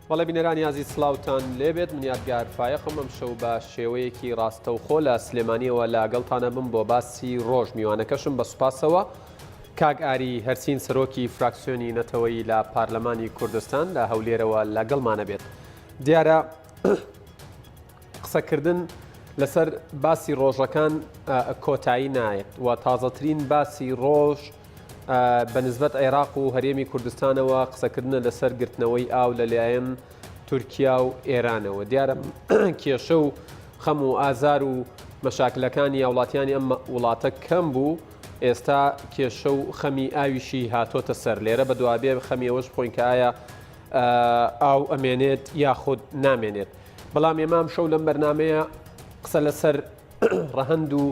بەڵێ بینەرانی عزیز سڵاوتان لێبێت من یادگار فایەقم ئەم شەو بە شێوەیەکی ڕاستەوخۆ لە سلێمانیەوە لەگەڵتانە بم بۆ باسی ڕۆژ میوانەکەشم بە سوپاسەوە کاک ئاری هەرسین سەرۆکی فراکسیۆنی نەتەوەیی لە پارلەمانی کوردستان لە هەولێرەوە لەگەڵمانە بێت. دیارە قسەکردن لەسەر باسی ڕۆژەکان کۆتایی نایێت و تازەترین باسی ڕۆژ بەنسبەت عێراق و هەرێمی کوردستانەوە قسەکردنە لەسەر گرتنەوەی ئاو لەلایەن تورکیا و ئێرانەوە. دیارە کێشە و خەم و ئازار و مەشاکلەکانی هاوڵاتیانی ئەم وڵاتە کەم بوو، ئێستا کێشە و خەمی ئاویشی هاتۆتە سەر. لێرە بە دوابێ خەمیەوەش بخۆین کە ئایا ئاو ئەمێنێت یاخود نامێنێت. بەڵام ئێمام شەو لەم بەرنمەیە قسە لەسەر ڕەهەند و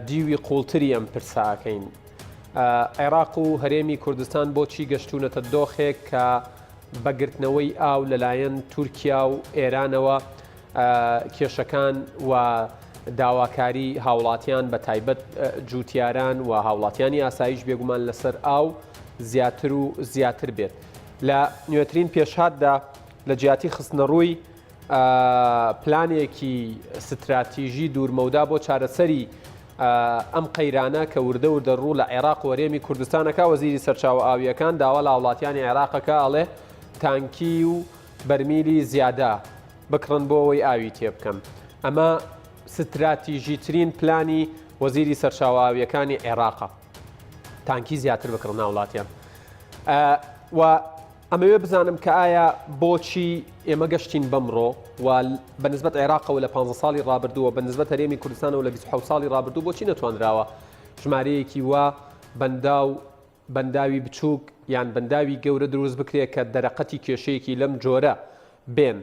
دیوی قوڵتری ئەم پرساکەین. عێراق و هەرێمی کوردستان بۆچی گەشتونەتە دۆخێک کە بەگرتنەوەی ئاو لەلایەن تورکیا و ئێرانەوە کێشەکان و داواکاری هاوڵاتیان بە تایبەت جوتیاران و هاوڵاتیانی ئاسایش بێگومان لەسەر ئاو زیاتر و زیاتر بێت. لە نوێترین پێشهاتدا لە جیاتی خستنەڕووی پلانێکی ستراتیژی دوورمەودا بۆ چارەسەری ئەم قەیرانە کە وردە وردە ڕوو لە عێراق و هەرێمی کوردستانەکە وەزیری سەرچاوە ئاویەکان داوا لە هاوڵاتیانی عێراقەکە ئەڵێ تانکی و بەرمیلی زیادە بکڕن بۆ ئەوەی ئاوی تێ بکەم. ئەمە ستراتیژیترین پلانی وەزیری سەرچاوە ئاویەکانی عێراقە، تانکی زیاتر بکڕن هاوڵاتیان. و ئەمەوێ بزانم کە ئایا بۆچی ئێمە گەشتین بەمڕۆ و بەنسبەت عێراقەوە لە 15 ساڵی ڕابردووە بەنسبەت هەرێمی کوردستانەوە لە 27 ساڵی ڕابردوو بۆچی نەتوانراوە ژمارەیەکی وا بەنداوی بچووک یان بەنداوی گەورە دروست بکرێت کە دەرەقەتی کێشەیەکی لەم جۆرە بێن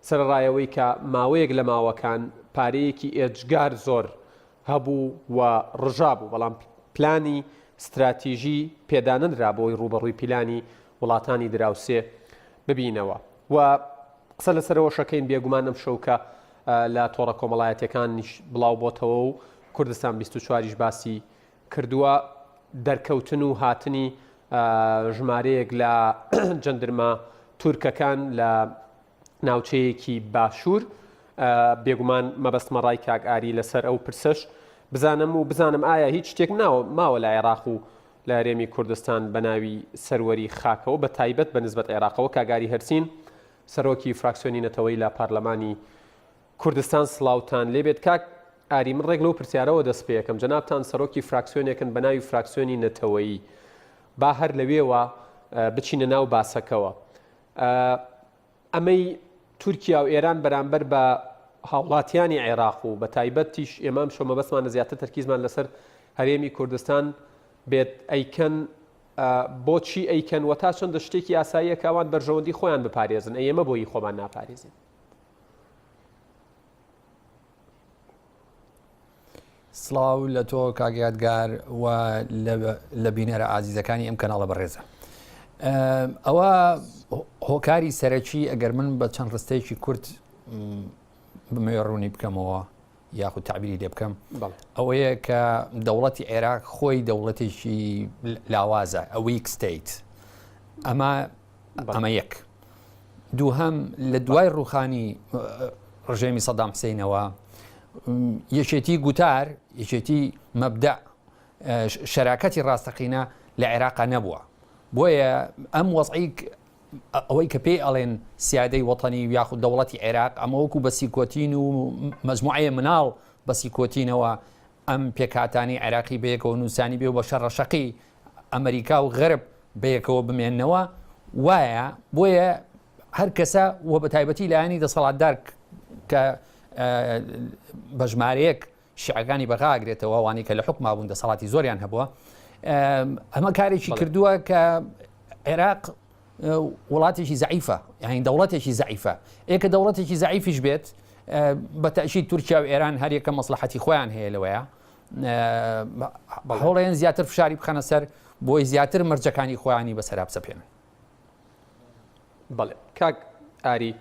سەرڕایەوەی کە ماوەیەک لە ماوەکان پارەیەکی ئێجگار زۆر هەبوو و ڕژا بوو، بەڵام پلانی استراتیژی پێدانەنرا بۆی ڕوبەڕووی پیلانی وڵاتانی دراوسێ ببینەوە. و قسە لەسەرەوە شەکەین بێگومانم شەوکە لە تۆڕە کۆمەڵایەتەکانیش بڵاو بۆتەوە و کوردستان 24 باسی کردووە دەرکەوتن و هاتنی ژمارەیەک لە جەندرمە تورکەکان لە ناوچەیەکی باشوور. بێگومان مەبەستمە ڕای کاک ئاری لەسەر ئەو پرسەش بزانم ئایا هیچ شتێک ماوە لە عێراق و لە هەرێمی کوردستان بە ناوی سەروەری خاکەوە بە تایبەت بەنسبەت عێراقەوە. کاگاری هەرسین سەرۆکی فراکسیۆنی نەتەوەی لە پارلەمانی کوردستان سڵاوتان لێبێت. کاک ئاری من ڕێک لەو پرسیارەوە دەست پێ یەکەم، جەنابتان سەرۆکی فراکسیۆنێکن بە ناوی فراکسیۆنی نەتەوەیی، با هەر لەوێوە بچینە ناو باسەکەوە. ئەمەی تورکیا و ئێران بەرامبەر بە هاوڵاتیانی عێراق و بە تایبەتیش ئێمام شۆمە بەسمانە زیاتر تەرکیزمان لەسەر هەرێمی کوردستان بێت ئەیکەن، بۆچی ئەیکەن و تا چەندە شتێکی ئاساییە کاوان بەرژەوەندی خۆیان بپارێزن، ئێمە بۆی خۆمان ناپارێزین. سڵاو لە تۆ کاگیادگار و لە بینەرە ئازیزەکانی ئەم کەناڵە بەڕێزە. ئەوە هۆکاری سەرەکی ئەگەر من بە چەند ڕستەیەکی کورت بمێڕوونی بکەمەوە یاخود تعبیری لێ بکەم، ئەوەیە کە دەوڵەتی عێراق خۆی دەوڵەتێکی لاوازە، ئە ویک ستیت. ئەمە یەک. دووهەم لە دوای ڕووخانی ڕژێمی سەدام حوسێنەوە یەکێتی گوتار، یەکێتی مەبدە، شەراکەتی ڕاستەقینە لە عێراقا نەبووە. بۆیە ئەم وەزعی ئەوەی کە پێی ئەڵێن سیادەی وەتەنی یاخود دەوڵەتی عێراق، ئەمە وەکو بەسیکۆتین و مەجموعەیە مناڵ بەسیکۆتینەوە ئەم پێکهاتانی عێراقی بەیەکەوە نووسانی بێ و بە شەڕەشەقی ئەمریکا و غەرب بەیەکەوە بمێننەوە وایە. بۆیە هەر کەسە وە بە تایبەتی لایەنی دەسەڵاتدار کە بە ژمارەیەک شیعەکانی بەغاگرێتەوە وانی کە لە حکوما بوون دەسەڵاتی زۆریان هەبووە، ئەمە کارێکی کردووە کە عێراق وڵاتێکی زعیفە، یعنی دەوڵەتێکی زعیفە. ئێکە دەوڵەتێکی زعیفیش بێت بە تەشید تورکیا و ئێران هەر یەکە مەسلحەتی خۆیان هەیە لەوەیە، هەوڵێن زیاتر فشاری بخەنە سەر بۆی زیاتر مەرجەکانی خۆیانی بەسەرا بسەپێنن. بەڵێ کاک ئاری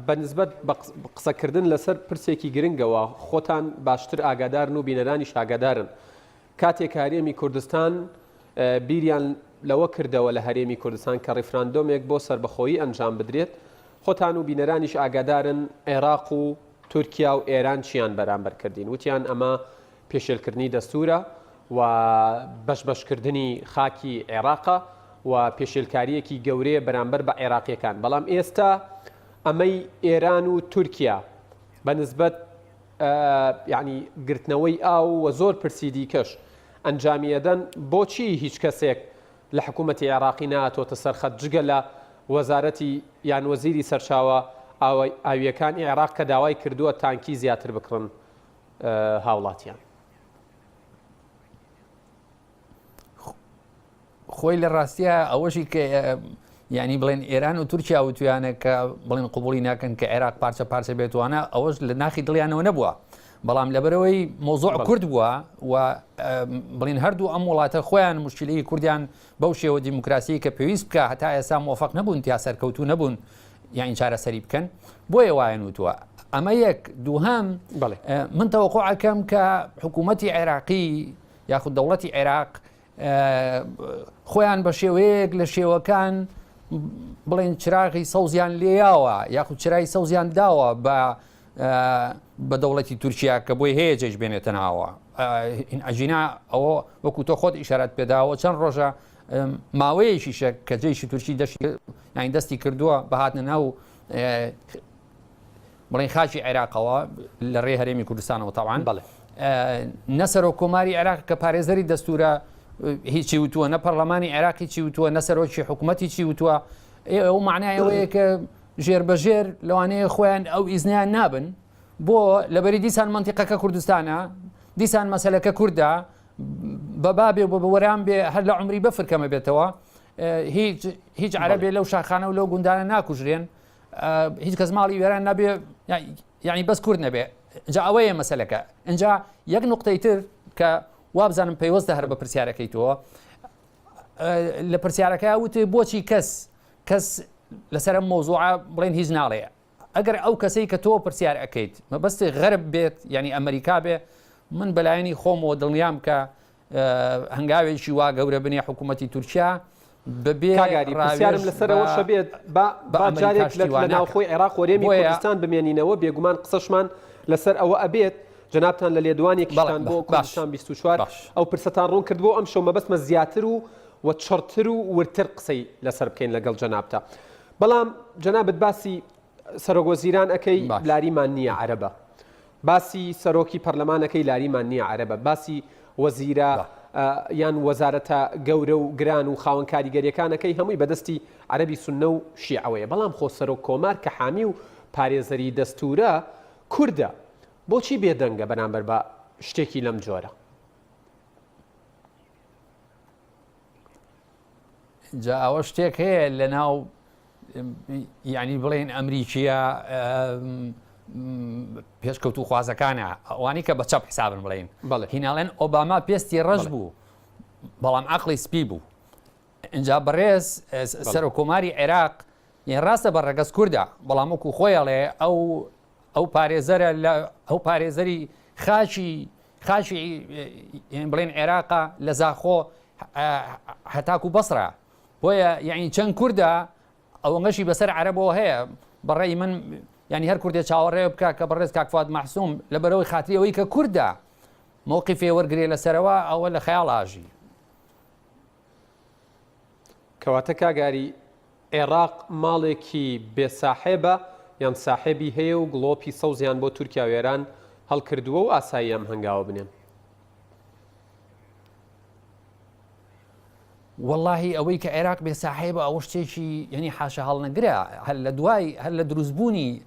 بەنسبەت بە قسەکردن لەسەر پرسێکی گرنگەوە خۆتان باشتر ئاگادارن و بینەرانیش ئاگادارن. کاتێک هەرێمی کوردستان بیریان لەوە کردەوە لە هەرێمی کوردستان کە ڕیفراندۆمێک بۆ سربەخۆیی ئەنجام بدرێت خۆتان و بینەرانیش ئاگادارن عێراق و تورکیا و ئێران چیان بەرامبەر کردین وتیان ئەمە پێشێلکردنی دەستورە و بەشبەشکردنی خاکی عێراقە و پێشێلکاریەکی گەورەیە بەرامبەر بە عێراقیەکان بەڵام ئێستا ئەمەی ئێران و تورکیا بەنسبەت یعنی گرتنەوەی ئاو و زۆر پرسیدی کەش ئەنجامیەدەن بۆچی هیچ کەسێک لە حکوومەتی عێراقی ناتۆتە سەرخەت جگە لە وەزارەتی یان وەزیری سەرچاوە ئاویەکانی عێراق کە داوای کردووە تانکی زیاتر بکڕن هاوڵاتیان خۆی لە ڕاستیە ئەوەشی کە یعنی بڵێن ئێران و تورکیا وتویانە کە بڵێن قوبولی ناکەن کە عێراق پارچە پارچە بێتوانە ئەوەش لە ناخی دڵیانەوە نەبووە بەڵام لەبەرەوەی مۆزوع کورد بووە و بڵین هەردوو ئەم وڵاتە خۆیان مشکلەی کوردیان بەو شێوە دیموکراسی کە پێویست بکە هەتا ئێستا موافق نەبوون تیا سەرکەوتو نەبوون یعنی چارەسەری بکەن بۆیە وایەن وتووە ئەمە یەک دووهەم من تەوەقوعەکەم کە حکوومەتی عێراقی یاخود دەوڵەتی عێراق خۆیان بە شێوەیەک لە شێوەکان بڵێن چراغی سەوزیان لێیاوە یاخود چرای سەوزیان داوە بە دەوڵەتی تورکیا کە بۆی هەیە جێژ بێنێتە ناوە ئەژینا ئەوە وەکو تۆ خۆت ئیشارەت پێداوە چەند ڕۆژە ماوەیەکیشە کە جێیشی تورکی دەستی کردووە بەهاتنە ناو بڵێن خاکی عێراقەوە لە ڕێ هەرێمی کوردستانەوە تاوان نەسەرۆ کۆماری عێراق کە پارێزەری دەستورە هیچی وتووە نە پەرلەمانی عێراقی چی وتووە نەسەرۆکی حکوومەتی چی وتووە ئەو معنای ئەوەیە کە ژێربەژێر لەوانەیە خۆیان ئەو ئیزنیان نابن بۆ لەبەری دیسان منتیقەکە کوردستانە دیسان مەسەلەکە کووردە بەبابێ بۆ بەوەران بێ هەر لە عمری بەفرکەمە بێتەوە هیچ عەرەبێ لەو شاخانە و لەو گوندانە ناکوژرێن هیچ کەس ماڵی وێران نەبێ یعنی بەس کورد نەبێ اینجا ئەوەیە مەسەلەکە اینجا یەک نوقتەی تر کە وابزانم پەیوەستە هەر بە پرسیارەکەیتەوە لە پرسیارەکە وتێ بۆچی کەس لەسەر مۆزوعە بڵێن هیچ ناڵێ ئەگەر ئەو کەسەی کە تۆ پرسیار ئەەکەیت مەبەستی غەرب بێت یعنی ئەمریکا بێ من بەلایەنی خۆمەوە دڵنیام کە هەنگاوێکی وا گەورە بنێ حکوومەتی تورکیا بەبێ پرسیارم لەسەرەوە شەبێت باجارێک لە ناوخۆی عێراق وەرێمی کوردستان بمێنینەوە بێگومان قسەشمان لەسەر ئەوە ئەبێت جنابتان لە لێدوانێکیشتان بۆ کوردستان 24 ئەو پرسەتان ڕوون کردبوو ئەم شەو مەبەستمە زیاتر و چڕتر و ورتر قسەی لەسەر بکەین لەگەڵ جەنابتە بەڵام جەنابەت باسی سەرۆکوەزیران ئەەکەی لاریمان نییە عەرەبە باسی سەرۆکی پەرلەمانەکەی لاریمان نییە عەرەبە باسی وەزیرە یان وەزارەتە گەورە و گران و خاوەن کاریگەریەکانەکەی هەمووی بەدەستی عەرەبی سوننە و شیعەوەیە بەڵام خۆ سەرۆک کۆمار کە حامی و پارێزەری دەستورە کوردە بۆچی بێدەنگە بەرامبەر بە شتێکی لەم جۆرە جا ئەوە شتێک هەیە لە ناو یعنی بڵێن ئەمریکیە پێشکەوتو خوازەکانە ئەوانی کە بە چەپ حسابن بڵێن هیناڵێن ئۆباما پێستی ڕەش بوو بەڵام عەقڵی سپی بوو اینجا بەڕێز سەرۆکۆماری عێراق یان ڕاستە بە ڕەگەز کووردە بەڵام وەکو خۆیڵێ ئەو پارێزەرە ئەو پارێزەری خاشی بڵێن عێراقا لە زاخۆ هەتاکو بەسرە بۆیە یعنی چەند کووردە ئەوەنگەشی بەسەر عەرەبەوە هەیە بەڕێی من ینی هەر کوردێ چاوەڕێ بکە کە بەڕێز کاک فواد مەحسووم لەبەرەوەی خاتری ئەوەی کە کووردە مووقیفێ وەرگێ لەسەرەوە ئەوە لە خەیاڵ ئاژی کەواتە کاگاری عێراق ماڵێکی بێساحێبە یان ساحێبی هەیە و گڵۆپی سەوزیان بۆ تورکیا و ئێران هەڵکردووە و ئاسایی ئەم هەنگاوە بنێن واللهی ئەوەی کە عێراق بێساحێبە ئەوە شتێکی یعنی حاشە هەڵنەگرە هەر لە دروستبوونی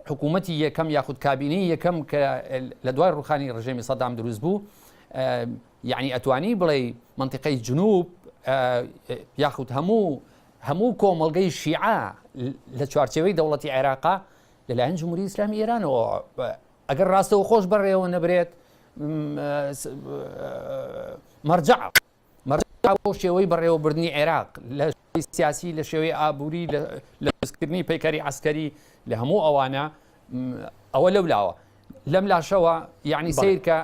حکوومەتی یەکەم یاخود کابینەی یەکەم کە لە دوای ڕوخانی ڕژێمی سەدام دروست بوو یعنی ئەتوانی بڵێ منتیقەی جنوب یاخود هەموو کۆمەڵگەی شیعە لە چوارچێوەی دەوڵەتی عێراقا لەلایەن جمهوری ئیسلامی ئێرانەوە ئەگەر ڕاستەوە خۆش بەڕێوە نەبرێت مەرجع بۆ شێوەی بەڕێوەبردننی عێراق لە سیاسی لە شێوەی ئابووری لە دەستکردنی پەیکاری عسکەری لە هەموو ئەوانە ئەوە لەولاوە لەم لاشەوە یعنی سیرکە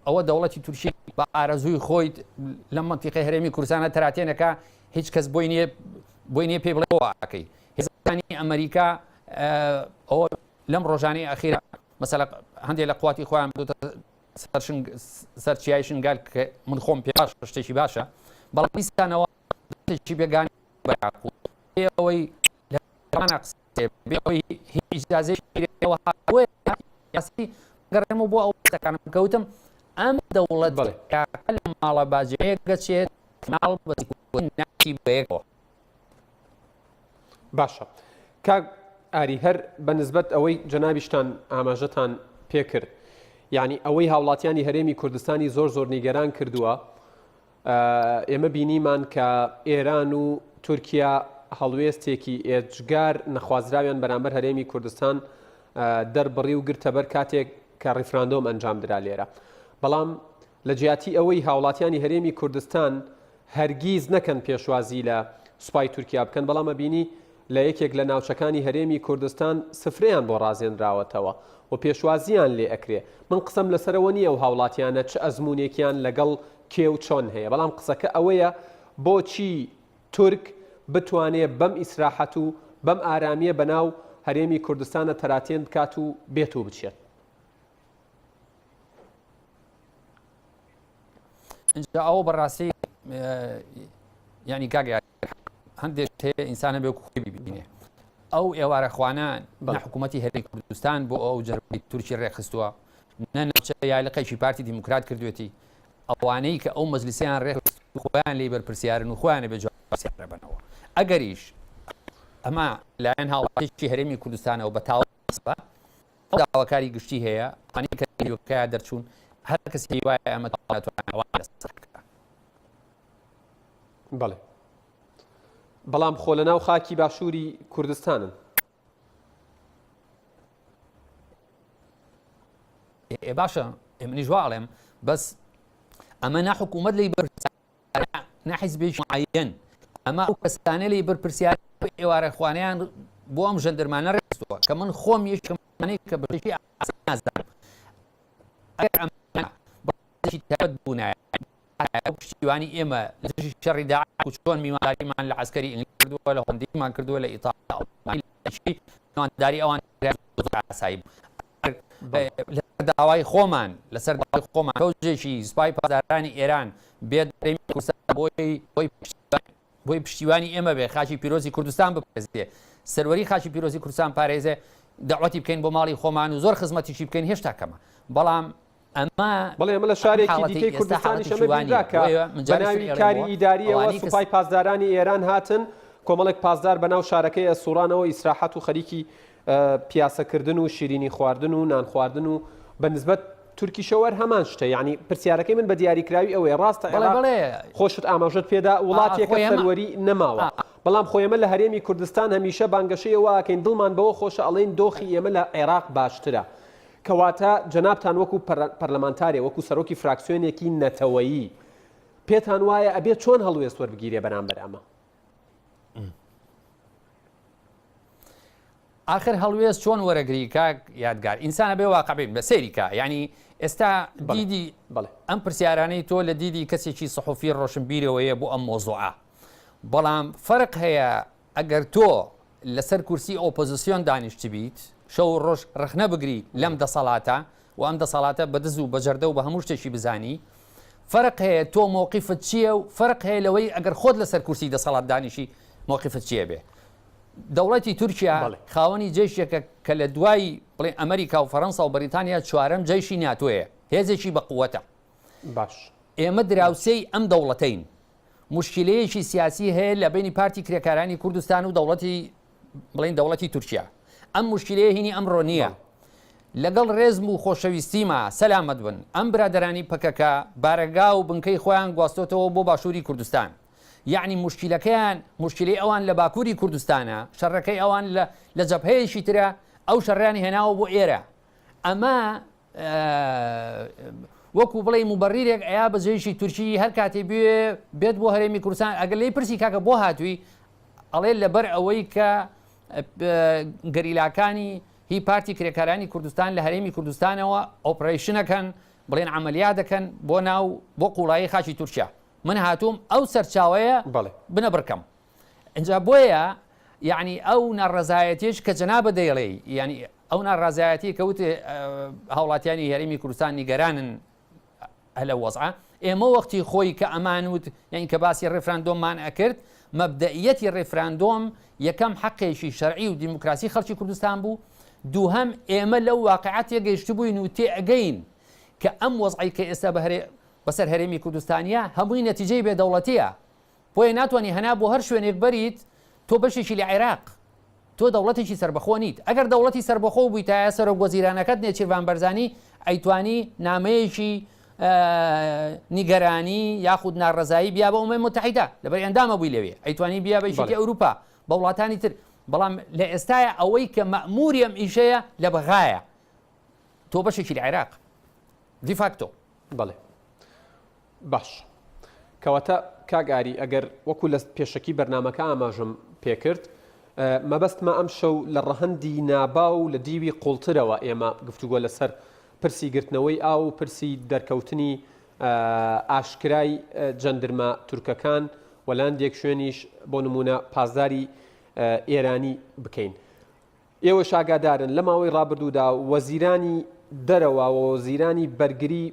ئەوە دەوڵەتی تورکی بە ئارەزووی خۆی لەم منتیقی هەرێمی کوردستانە تەراتێنەکە هیچ کەس بۆی نییە پێ بڵێەوەکەی هێزانی ئەمریکا ئەوە لەم ڕۆژانەی ئەخیرە مەسەلا هەندێک لە قواتی خۆیان سەرچیای شنگال کە من خۆم پێ باش شتێکی باشە بەڵام بیستانەوە شتێکی بێگانی ئەوەی لەوەی هیچ ئیجازەیەوە یاسی گەڕێمە بۆ ئەو شتەکانم کەوتم ئەم دەوڵەت لە ماڵە باجەیە گەچێت ماڵ بەناچی بەیەکەوە باشە کاک ئاری هەر بەنسبەت ئەوەی جەنابیشتان ئاماژەتان پێکرد یعنی ئەوەی هاوڵاتیانی هەرێمی کوردستانی زۆر نیگەران کردووە ئێمە بینیمان کە ئێران و تورکیا هەڵوێستێکی ئێجگار نەخوازراویان بەرامبەر هەرێمی کوردستان دەربڕی و گرتەبەر کاتێک کە ڕیفراندۆم ئەنجام درا لێرە بەڵام لە جیاتی ئەوەی هاوڵاتیانی هەرێمی کوردستان هەرگیز نەکەن پێشوازی لە سوپای تورکیا بکەن بەڵام ئەبینی لە یەکێک لە ناوچەکانی هەرێمی کوردستان سفرەیان بۆ ڕازێنراوەتەوە و پێشوازیان لێ ئەکرێ من قسەم لەسەرەوە نییە و هاوڵاتیانە چ ئەزمونێکیان لەگەڵ کێ و چۆن هەیە بەڵام قسەکە ئەوەیە بۆچی تورک بتوانێت بەم ئیسراحەت و بەم ئارامیە بەناو هەرێمی کوردستانە تەراتێن بکات و بێت و بچێت اینجا ئەو بەڕاستی ینی کاگە هەندێک هەیە ئینسانە بێ خۆی ببینێ ئەو ئێوارەخوانان بە حکوومەتی هەرێمی کوردستان بۆ ئەو جەربی تورکی ڕێخستووە نەناوچە یالیقەیشی پارتی دیموکرات کردوێتی ئەوانەی کە ئەو مەجلیسیان ڕێخست خۆیان لێ بەرپرسیارن و خۆیانە بێ جوابسیارە بنەوە ئەگەریش ئەمە لایەن هاوڵاتیانی هەرێمی کوردستانەوە بە تاوە ئەو داواکاری گشتی هەیە ئەوانەی کە دیوکای دەرچوون هەر کەسی وایە ئەمە بەڵێ بەڵام خۆ لە ناو خاکی باشووری کوردستانن باشە منیش واڵێم بەس ئەمە نا حکوومەت لی بەرپرسیار نا حیزبێکی معەیەن ئەمە ئەو کەسانە لی بەرپرسیار ئێوارەخوانەیان بۆ ئەم ژەندەرمانە ڕێستووە کە من خۆم یەکەمانەی کە بەشی نازدانم ئەگەر ئەمە بەشی تایبەت بوونایە پشتیوانی ئێمە لە دژی شەڕی داعش و چۆن میوانداریمان لە عەسکەری ئینگلیز کردووە لە هۆڵندیمان کردووە لە ئیتاڵیا میوانداری ئەوان ئاسایی لەسەر داوای خۆمان لەسەر داوای خۆمان فەوجێکی سوپای پازارانی ئێران بێت هەرێمی کوردستان بۆی پشتیوانی ئێمە بێ خاچی پیرۆزی کوردستان بپارێزێ سەروەری خاچی پیرۆزی کوردستان پارێزێ داواتی بکەین بۆ ماڵی خۆمان و زۆر خزمەتیشی بکەین هێشتا کەمە بەڵام بەڵێ ئەمە لە شارێکی دیکەی کوردستانی شەمە بیرا کە بەناوی کاری ئیداریەوە سوپای پاسدارانی ئێران هاتن کۆمەڵێک پاسدار بەناو شارەکەی ئەسوورانەوە ئیسراحەت و خەریکی پیاسەکردن و شیرینی خواردن و نان خواردن و بەنسبەت تورکی شەوەر هەمان شتە یعنی پرسیارەکەی من بە دیاریکراوی ئەوەیە ڕاستە خۆشت ئاماژت پێدا وڵاتێکە سەروەری نەماوە بەڵام خۆ ئێمە لە هەرێمی کوردستان هەمیشە بانگەشەیەوەکەین دڵمان بەوە خۆشە ئەڵێن دۆخی ئێمە لە عێراق باشترە کەواتە جەنابتان وەکو پەرلەمانتارێ وەکو سەرۆکی فراکسیۆنێکی نەتەوەیی پێتان وایە ئەبێت چۆن هەڵوێست وەربگیرێ بەرامبەر ئەمە آخر هەڵوێست چۆن وەرەگری کاک یادگار ئینسانە بێ واقعبین بە سەیریکە ینی ئێستا دیدی ئەم پرسیارانەی تۆ لە دیدی کەسێکی سەحوفی ڕۆشنبیرەوەیە بۆ ئەم مۆزوعە بەڵام فەرق هەیە ئەگەر تۆ لەسەر کورسی ئۆپۆزیسیۆن دانیشت بیت شەو ڕۆژ ڕخنە بگری لەم دەسەڵاتە و ئەم دەسەڵاتە بەدز و بەجەردە و بە هەموو شتێکی بزانی فەرق هەیە تۆ مووقیفت چییە و فەرق هەیە لەوەی ئەگەر خۆت لەسەر کورسی دەسەڵات دانیشی مووقیفت چییە بێ دەوڵەتی تورکیا خاوەنی جێشێکە کە لە دوای بڵێ ئەمریکا و فەڕەنسا و بەریتانیا چوارەم جێشی ناتۆیە هێزێکی بە قووەتە باش ئێمە دراوسەی ئەم دەوڵەتەین مشکلەیەکی سیاسی هەیە لە بینی پارتی کرێکارانی کوردستان و دەوڵەتی بڵێن دەوڵەتی تورکیا ئەم مشکلەیە هینی ئەمڕۆ نییە لەگەڵ ڕێزم و خۆشەویستیمە سەلامەت بن ئەم برادەرانی پەکەکە بارەگا و بنکەی خۆیان گواستۆتەوە بۆ باشووری کوردستان یعنی مشکلەکەیان مشکلی ئەوان لە باکووری کوردستانە شەڕەکەی ئەوان لە جەبهەیەشی ترە ئەو شەڕیانی هێناوە بۆ ئێرە ئەمە وەکو بڵێ موبەڕیرێک ئەیا بەجێشی تورکی هەر کاتێ بێت بۆ هەرێمی کوردستان ئەگەر لی پرسی کاکە بۆ هاتووی ئەڵێ لەبەر ئەوەی کە گەریلاکانی هی پارتی کرێکارانی کوردستان لە هەرێمی کوردستانەوە ئۆپرەیشنەکەن بڵێن عملیات دەکەن بۆ قوڵایی خاچی تورکیا من هاتووم ئەو سەرچاوەیە بنە بڕکەم اینجا بۆیە یعنی ئەو ناڕەزایەتیش کە جەنابە دەیڵێ ینی ئەو ناڕازایەتی کەوت هاوڵاتیانی هەرێمی کوردستان نیگەرانن هەلە وەزعە ئێمە وەختی خۆی کە ئەمانوت یعنی کە باسی ڕێفراندۆممان ئەکرد مەبدەئیەتی ڕێفراندۆم یەکەم حەقێکی شەرعی و دیموکراسی خەڵکی کوردستان بوو دووهەم ئێمە لەو واقعەتێ گەیشت بووین و تێئەگەین کە ئەم وەزعی کە ئێستا بەسەر هەرێمی کوردستانیە هەمووی نەتیجەی بێدەوڵەتیە بۆیە ناتوانانی هەنا بۆ هەر شوێنێک بەریت تۆ بەشێکی لە عێراق تۆ دەوڵەتێکی سربەخۆ نیت ئەگەر دەوڵەتی سربەخۆ بووی تا سەرۆک وەزیرانەکەت نێچیروان بەرزانی ئەیتوانی نامەیەکی نیگەرانی یاخود ناڕەزایی بیا بە ئومەی متحیدە لەبەر ئەندامە بووی لەوێ ئەیتوانی بیا بە یەکێتی ئەوروپا بە وڵاتانی تر بەڵام لە ئێستایە ئەوەی کە مەئموری ئەم ئیشەیە لە بەغایە تۆ بەشێکی لە عێراق دیفاکتۆ بەڵێ باش کەواتە کاگاری ئەگەر وەکو لە پێشەکی بەرنامەکە ئاماژەم پێکرد مەبەستمە ئەم شەو لە ڕەهەندی نابا و لە دیوی قوڵترەوە ئێمە گفتوگۆ لەسەر پرسی گرتنەوەی ئاو و پرسی دەرکەوتنی ئاشکرای جەندرمە تورکەکان وەلاندێک شوێنیش بۆ نمونە پازداری ئێرانی بکەین ئێوە شاگادارن لە ماوەی ڕابردوودا وەزیرانی دەرەوە و وەزیرانی بەرگری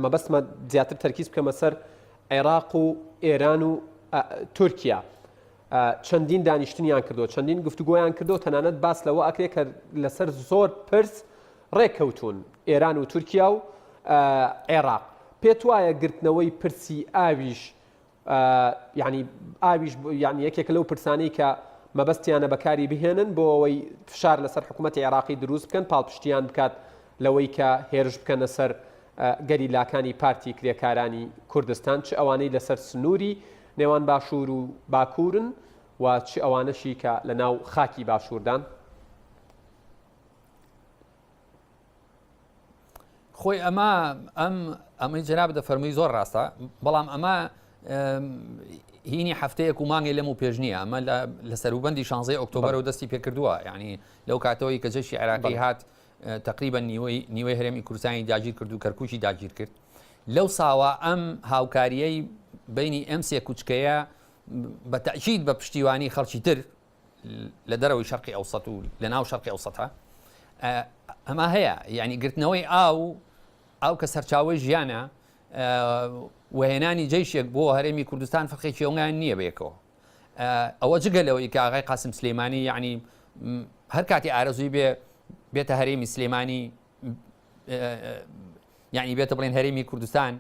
مەبەستمە زیاتر تەرکیز بکەمە سەر عێراق و ئێران و تورکیا چەندین دانیشتنیان کردو چەندین گفتوگۆیان کردو تەنانەت باس لەوە ئەکرێت کە لەسەر زۆر پرس ڕێککەوتون ئێران و تورکیا و عێراق پێت وایە گرتنەوەی پرسی ئاویش یعنی ئاویش یعنی یەکێک لەو پرسانەی کە مەبەستیانە بەکاری بهێنن بۆ ئەوەی فشار لەسەر حکوومەتی عێراقی دروست بکەن پاڵپشتیان بکات لەوەی کە هێرش بکەنە سەر گەریلاکانی پارتی کرێکارانی کوردستان چ ئەوانەی لەسەر سنووری نێوان باشوور و باکوورن و چ ئەوانەشی کە لە ناو خاکی باشووردان خۆی ئەمەی جەناب دەفەرمووی زۆر ڕاستە بەڵام ئەمە هینی هەفتەیەک و مانگی لەم و پێش نییە ئەمە لە سەروبەندی 16 ئۆکتۆبەر و دەستی پێکردووە یعنی لەو کاتەوەی کە جەشی عێراقی هات تقریبا نیوەی هەرێمی کوردستانی داگیر کرد و کەرکووکی داگیر کرد لەو ساوە ئەم هاوکاریەی بینی ئەم سێ کوچکەیە بە تەئکید بە پشتیوانی خەڵکی تر لە دەرەوەی شەرقی ئەوسەط و لە ناو شەرقی ئەوسەتە ئەمە هەیە یعنی گرتنەوەی ئاو کە سەرچاوی ژیانە وهێنانی جەیشێک بۆ هەرێمی کوردستان فەرقێکی ئەویان نییە بەیەکەوە ئەوە جگەلەوەی کە ئاغای قاسم سلێمانی یعنی هەر کاتی ئارەزووی بێتە هەرێمی سلێمانی یعنی بێتە بڵێن هەرێمی کوردستان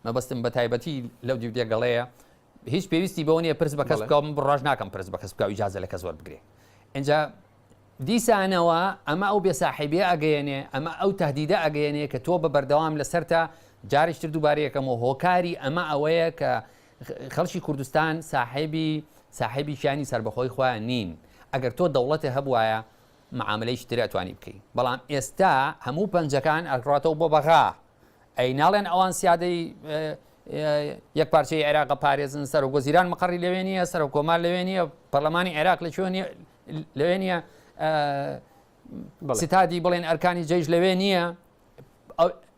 مەبەستم بە تایبەتی لەو دیو دێگەڵەیە هیچ پێویستی بەوە نیە پرس بە کەس بکەم بڕاژ ناکەم پرس بە کەس بکە ئیجازە لە کەس وەربگرێ اینجا دیسانەوە ئەمە ئەو بێساحیبیە ئەگەیەنێ ئەمە ئەو تهدیدە ئەگەیەنێ کە تۆ بە بەردەوام لەسەرتا جاریشتر دووبارەیەکەمەوە هۆکاری ئەمە ئەوەیە کە خەڵکی کوردستان ساحیبی شانی سربەخۆی خۆیان نین ئەگەر تۆ دەوڵەتە هەبوایە معاملەی شتری ئەتوانی بکەیت بەڵام ئێستا هەموو پەنجەکان ئەکڕاتەوە بۆ بەغا ئەی ناڵێن ئەوان سیادەی یەک پارچەی عێراق پارێزن سەرۆک وەزیران مەقڕی لەوێ نیە سەرۆک کۆمار لەوێ نیە پەرلەمانی عێراق لەوێ نیە ستادی بڵێن ئەرکانی جەیش لەوێ نییە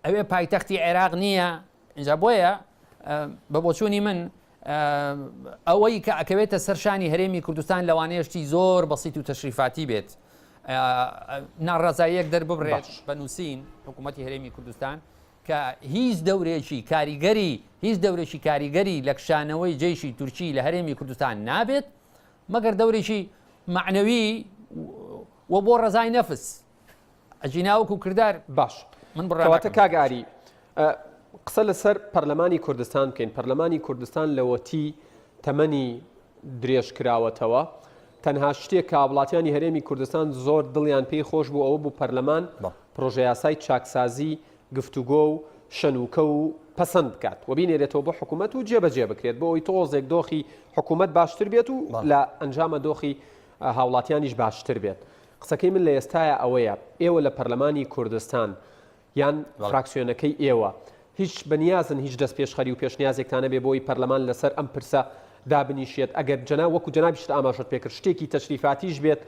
ئەوێ پایتەختی عێراق نییە اینجا بۆیە بە بۆچوونی من ئەوەی کە ئەکەوێتە سەرشانی هەرێمی کوردستان لەوانەیەشتی زۆر بەسیط و تەشریفاتی بێت ناڕازاییەک دەرببڕێت بە نووسین حکوومەتی هەرێمی کوردستان کە هیچ دەورێکی کاریگەری لە کشانەوەی جەیشی تورکی لە هەرێمی کوردستان نابێت مەگەر دەورێکی معنەوی و بۆ ڕزای نەفس ئەجیناوەکو کردار باش من بڕاتە کاگاری قسە لەسەر پەرلەمانی کوردستان بکەین پەرلەمانی کوردستان لەوەتی تەمەنی درێژ کراوەتەوە تەنها شتێک کە وڵاتیانی هەرێمی کوردستان زۆر دڵیان پێی خۆش بوو ئەوە بوو پەرلەمان پرۆژە یاسای چاکسازی گفتوگۆ و شەنوکە و پەسەند بکات و بینێرێتەوە بۆ حکوومەت و جێبەجێ بکرێت بۆ ئەوی تۆزێک دۆخی حکوومەت باشتر بێت و لە ئەنجامە دۆخی هاوڵاتیانیش باشتر بێت قسەکەی من لە ئێستایە ئەوەیە ئێوە لە پەرلەمانی کوردستان یان فراکسیۆنەکەی ئێوە هیچ بەنیازن هیچ دەست پێشخەری و پێشنیازێکتانە بێ بۆی پەرلەمان لەسەر ئەم پرسە دابنیشێت ئەگەر جەنا وەکو جەنابیشت ئاماژەت پێکرد شتێکی تەشریفاتیش بێت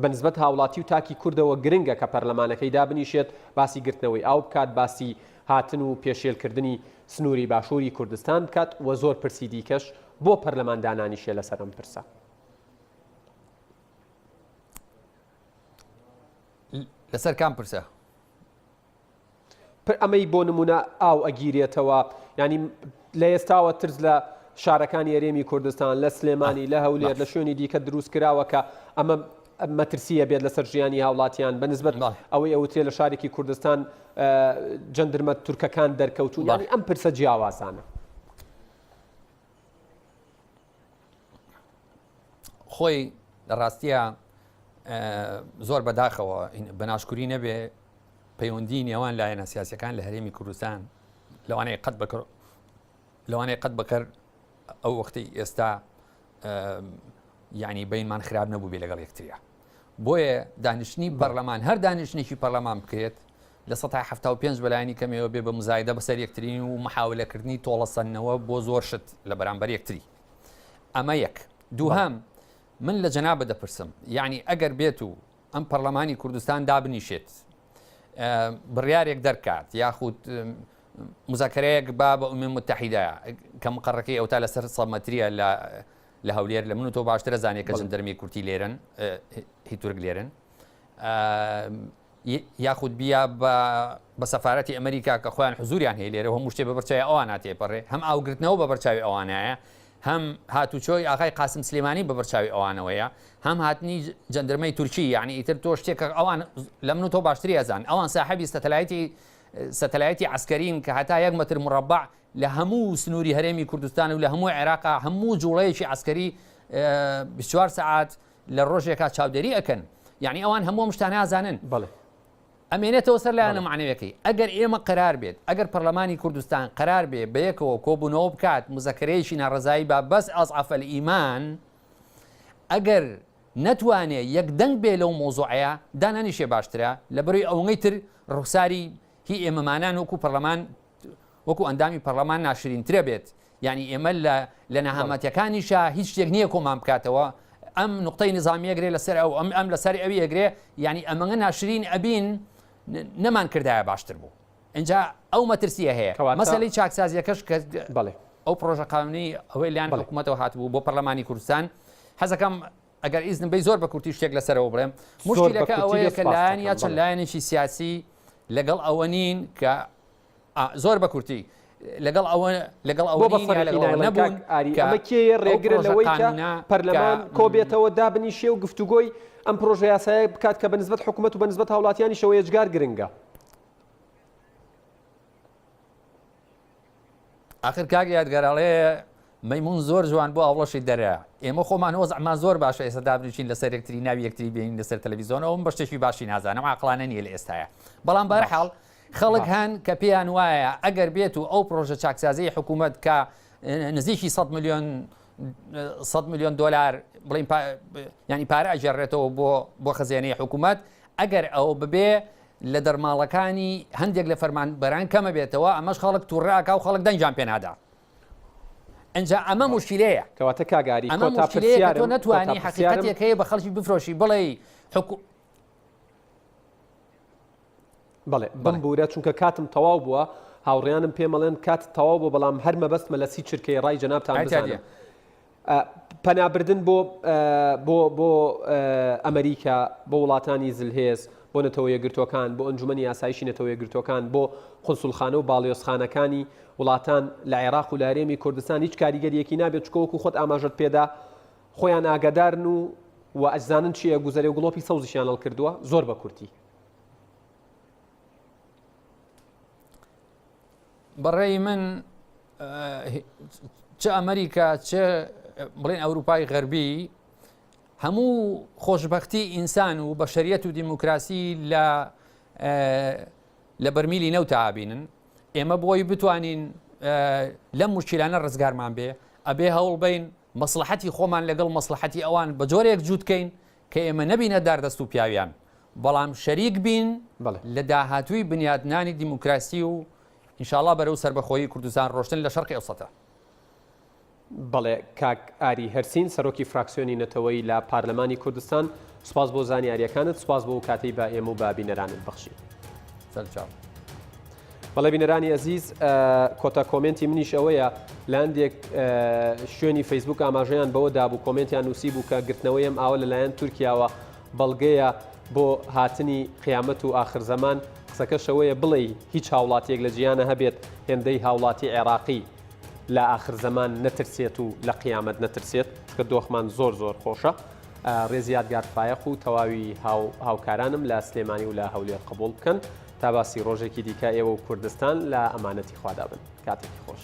بەنسبەت هاوڵاتی و تاکی کوردەوە گرنگە کە پەرلەمانەکەی دابنیشێت باسی گرتنەوەی ئاو بکات باسی هاتن و پێشێلکردنی سنووری باشووری کوردستان بکات و زۆر پرسی دیکەش بۆ پەرلەماندانانیشێ لەسەر ئەم پرسە. لەسەر کام پرسە؟ ئەمەی بۆ نمونە ئاو ئەگیرێتەوە، ینی لە ئێستاوە ترس لە شارەکانی هەرێمی کوردستان، لە سلێمانی، لە هەولێر، لە شوێنی دیکە دروست کراوەکە ئەمە مەترسیە بێت لەسەر ژیانی هاوڵاتیان بەنسبەت ئەوەی ئەوترێ لە شارێکی کوردستان جەندرمە تورکەکان دەرکەوتون، ینی ئەم پرسە جیاوازانە. خۆی لە ڕاستیە زۆر بەداخەوە بەناشکوری نەبێ پەیوەندی نێوان لایەنە سیاسیەکان لە هەرێمی کوردستان لەوانەیە قەت بەکەر ئەو وەختی ئێستا ینی بینمان خراپ نەبوو بێ لەگەڵ یەکتریە. بۆیە دانیشتنی پەرلەمان هەر دانیشتێکی پەرلەمان بکرێت لە 75 بەلایانی کەمەوە بێ بە مزایدە بەسەر یەکترین و محاولەکردنی تۆڵەسەنەوە بۆ زۆر شت لە بەرامبەر یەکتری. ئەمە یەک. دووهەم من لە جەنابە دەپرسم، یعنی ئەگەر بێت و ئەم پەرلەمانی کوردستان دابنیشێت بڕیارێک دەرکات یاخود مزاکرەیەک با بە ئومێ متحیدایە کە مقڕەکەی ئەوتا لەسەر سەمەتریە لە هەولێر لە من و تۆ باشترە زانێت کە جەندەرمی کورتی لێرن هی تورک لێرن یاخود بیا بە سەفارەتی ئەمریکا کە خۆیان حزوریان هەیە لێرە هەموو شتێ بە بەرچاوی ئەوان ناتێپەڕێ، هەم ئاوگرتنەوە بە بەرچاوی ئەوانایە، هەم هاتوچۆی ئاغای قاسم سلێمانی بە بەرچاوی ئەوانەوەیە، هەم هاتنی جەندەرمەی تورکی، یعنی ئیتر تۆ شتێکە ئەوان لە من و تۆ باشتری ئەزان ئەوان ساحەبی سەتەلایەتی عسکەرین کە هەتا 1 مەتر مربع لە هەموو سنووری هەرێمی کوردستان و لە هەموو عێراقا هەموو جوڵەیەکی عسکەری 24 ساعات لە ڕۆژێکا چاودێری ئەکەن، یعنی ئەوان هەموو شتانە ئازانن. ئەمێنێتەوە سەر لایەنە معنەویەکەی. ئەگەر ئێمە قرار بێت، ئەگەر پەرلەمانی کوردستان قرار بێ بەیەکەوە کۆبوونەوە بکات مزەکرەیەکی ناڕزایی با بەس ئەضعەف الئیمان، ئەگەر نەتوانێت یەکدەنگ بێ لەو مۆزوعەیە دانانیشێ باشترە لە بەروی ئەوەی تر ڕوخساری هی ئێمەمانان وەکو پەرلەمان وەکو ئەندامی پەرلەمان ناشرینترە بێت، یعنی ئێمە لە نەهامەتیەکانیشە هیچ شتێک نییە کۆمان بکاتەوە، ئەم نقطەی نظامی ئەگرێ لەسەر ئەو ئەم لەسەر ئەوی ئەگرێ، یعنی ئەمەngە ناشرین ئەبین نەمان کردایە باشتر بوو. اینجا ئەو مەترسیە هەیە. مەسەلەی چاکسازیەکەش کە ئەو پرۆژە قانونی ئەوەی لیان حکوومەتەوە هاتبوو بۆ پەرلەمانی کوردستان، حەزەکەم ئەگەر ئیزن بەی زۆر بە کورتی شتێک لەسەرەوە بڵێم، مشکلەکە ئەوەیە کە لایەن یا چەند لایەنێکی سیاسی لەگەڵ ئەوە نین کە زۆر بە کورتی لەگەڵ ئەوە نەبوون ئەمە کێ ڕێگرە لەوەی کە پەرلەمان کۆبێتەوە دابنیشێ و گفتوگۆی ئەم پرۆژە یاسایە بکات کە بەنسبەت حکوومەت و بەنسبەت هاوڵاتیانی شەوە ئێجگار گرنگە. ئاخر کاک یادگەراڵێ مەیمون زۆر جوان بۆ ئاوڵەشی دەرە، ئێمە خۆمان وەزعمان زۆر باشە ئێستا دابنیشین لەسەر یەکتری ناوی یەکتری بینین لەسەر تەلەڤیزیۆنەوە بە شتێکی باشی نازانم عاقڵانە نیە لە ئێستاە، بەڵام بەرحاڵ خەڵک هەن کە پێیان وایە ئەگەر بێت و ئەو پرۆژە چاکسازی حکوومەت کە نزیکی 100 میلیۆن دلار بڵین ینی پارە ئەجێڕێتەوە بۆ خەزیێنەی حکوومەت، ئەگەر ئەو ببێ لە دەرماڵەکانی هەندێک لە فەرمانبەران کەمە بێتەوە، ئەمەش خەڵک تووڕاکە و خەڵک دەنجان پێنادا. ئەنجا ئەمە مشکلەیە، کەواتە کاگاری ئەمە مشکلەیە تۆ نەتوانی حەقیقەتێک هەیە بە خەڵکی بفرۆشی بڵێ بەڵێ بەم بورە چونکە کاتم تەواو بووە، هاوڕێیانم پێمەڵێن کات تەواو بۆ بەڵام هەر مەبەستمە لە سی چرکەی ڕای جەنابتان بزانم. پەنابردن بۆ ئەمریکا، بۆ وڵاتانی زلهێز، بۆ نەتەوە یەکگرتوەکان، بۆ ئەنجومەنی یاسایشی نەتەوە یەکگرتوەکان، بۆ قونسولخانە و باڵیۆزخانەکانی وڵاتان لە عێراق و لە هەرێمی کوردستان هیچ کاریگەریەکی نابێت چکەوەکو خۆت ئاماژەت پێدا خۆیان ئاگادارن و ئەجزانن چییە گوزەرێ و گڵۆپی سەوزیشیان هەڵ کردووە زۆر بە کورتی. بەڕێی من چه ئەمریکا چه بڵێن ئەوروپای غەربی هەموو خۆشببختی ئینسان و بەشەریەت و دیموکراسی لە بەرمیلی نەوتابینن. ئێمە بۆی بتوانین لەم مشکلانە ڕزگارمان بێ ئەبێ هەوڵ بین مەسلحەتی خۆمان لەگەڵ مەسلحەتی ئەوان بە جۆرێک جووتکەین کە ئێمە نەبینە داردەست و پیاویان، بەڵام شەریک بین لە داهاتووی بنیادنانی دیموکراسی و ئینشاءڵڵا بەرەو سەربەخۆیی کوردستان ڕۆشتن لە شەرقی ئەوسەتە. بەڵێ کاک ئاری هەرسین سەرۆکی فراکسیۆنی نەتەوەی لە پارلەمانی کوردستان، سوپاس بۆ زانیاریەکانت، سوپاس بۆ کاتەی بە ئێمە و بابینەرانت بەخشی. بەڵێ بینەرانی ئەزیز کۆتا کۆمنتی منیش ئەوەیە لە هەندێک شوێنی فەیسبوک ئاماژەیان بەوە دابوو کۆمنتیان نووسی بوو کە گرتنەوەی ئەم ئاوە لەلایەن تورکیاوە بەڵگەیە بۆ هاتنی قیامەت و ئاخر زەمان قسەکەشەوەیە بڵێ هیچ هاوڵاتیەک لە جیانە هەبێت هێندەی هاوڵاتی عێراقی لە ئاخر زەمان نەترسێت و لە قیامەت نەترسێت کە دۆخمان زۆر زۆر خۆشە ڕێزیات گارفایەخ و تەواوی هاوکارانم لە سلێمانی و لە هەولێر قبول بکەن تا باسی ڕۆژێکی دیکە ئێوە و کوردستان لە ئەمانەتی خوادا بن کاتێکی خۆش.